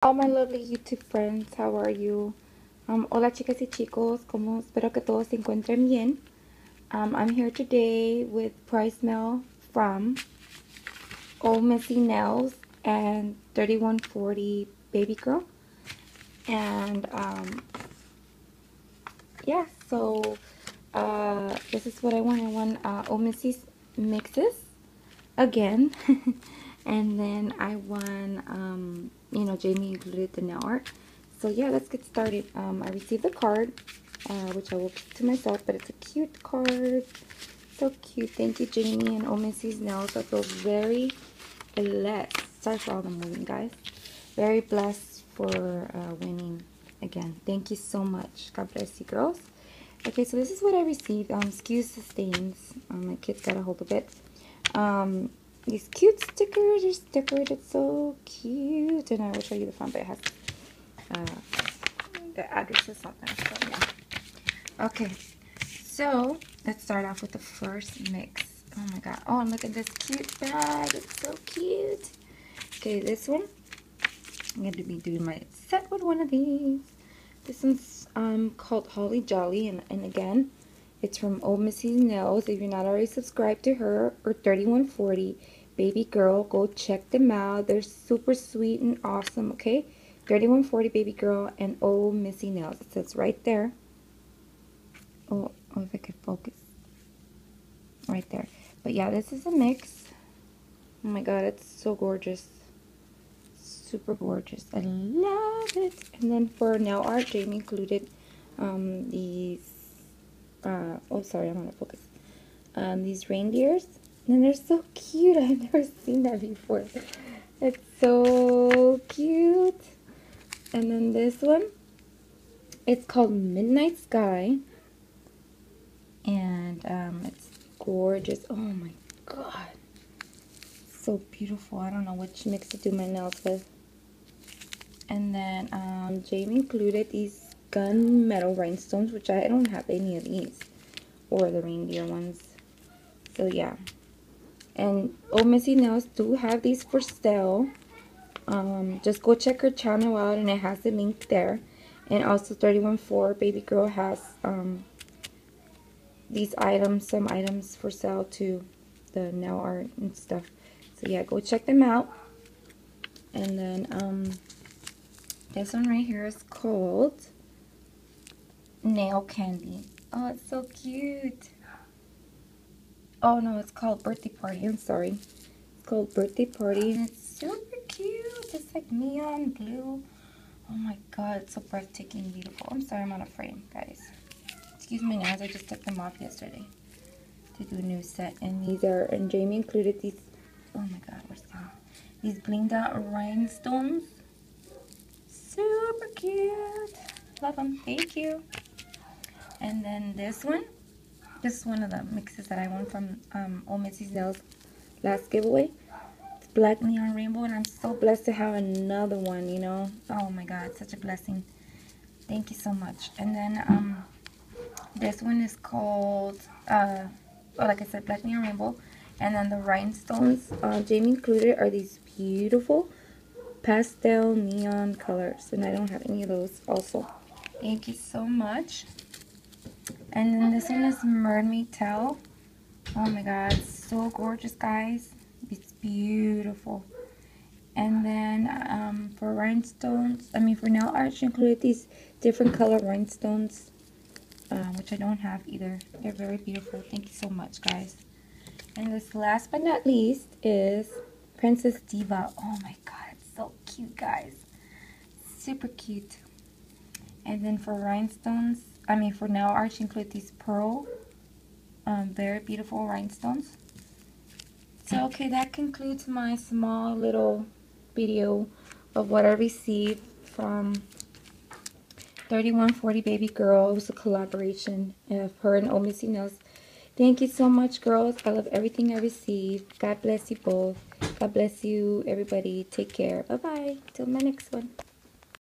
All my lovely YouTube friends, how are you? Hola chicas y chicos, como espero que todos se encuentren bien. I'm here today with Price Mail from Old Missy Nails and 3140 Baby Girl. And yeah, so this is what I want. I want Old Missy's mixes again. And then I won, you know, Jamie included the nail art. So yeah, let's get started. I received the card, which I will keep to myself, but it's a cute card. So cute. Thank you, Jamie and Old Missy's Nails. I feel very blessed. Sorry for all the moving, guys. Very blessed for winning again. Thank you so much. God bless you, girls. Okay, so this is what I received. Excuse the stains. My kids got a hold of it. These cute stickers are stickered. It's so cute. And I will show you the front, but it has the address or something. So, yeah. Okay, so let's start off with the first mix. Oh my god. Oh, and look at this cute bag. It's so cute. Okay, this one. I'm going to be doing my set with one of these. This one's called Holly Jolly. And again, it's from Old Missy's Nails. If you're not already subscribed to her or 3140 Baby Girl, go check them out. They're super sweet and awesome, okay? 3140 Baby Girl and Old Missy Nails. It says right there. Oh, if I could focus. Right there. But yeah, this is a mix. Oh my god, it's so gorgeous. Super gorgeous. I love it. And then for nail art, Jamie included these oh sorry, I'm gonna focus. These reindeers, and they're so cute. I've never seen that before. It's so cute. And then this one, it's called Midnight Sky, and it's gorgeous. Oh my god, so beautiful. I don't know which mix to do my nails with. And then Jamie included these gunmetal rhinestones, which I don't have any of these, or the reindeer ones. So yeah, and Old Missy Nails do have these for sale. Just go check her channel out, and it has the link there. And also 3140 Baby Girl has these items, some items for sale too, the nail art and stuff. So yeah, go check them out. And then this one right here is called Nail Candy. Oh, it's so cute. Oh no, it's called Birthday Party. I'm sorry. It's called Birthday Party, and it's super cute. It's like neon blue. Oh my god, it's so breathtaking beautiful. I'm sorry, I'm on a frame, guys. Excuse my nails. I just took them off yesterday to do a new set. And these are, and Jamie included these. Oh my god, where's them? These blinged out rhinestones. Super cute. Love them. Thank you. And then this one. This is one of the mixes that I won from Old Missy's Nails last giveaway. It's Black Neon Rainbow, and I'm so blessed to have another one, you know. Oh my god, such a blessing. Thank you so much. And then this one is called, well, like I said, Black Neon Rainbow. And then the rhinestones Jamie included are these beautiful pastel neon colors, and I don't have any of those also. Thank you so much. And then this one is Mermaid Tail. Oh my god, it's so gorgeous, guys. It's beautiful. And then for rhinestones, for nail art, she included these different color rhinestones, which I don't have either. They're very beautiful. Thank you so much, guys. And this last but not least is Princess Diva. Oh my god, it's so cute, guys. Super cute. And then for rhinestones, for nail art, she include these pearl, very beautiful rhinestones. So, okay, that concludes my small little video of what I received from 3140 Baby Girl. It was a collaboration of her and Old Missy Nails. Thank you so much, girls. I love everything I received. God bless you both. God bless you, everybody. Take care. Bye-bye. Till my next one.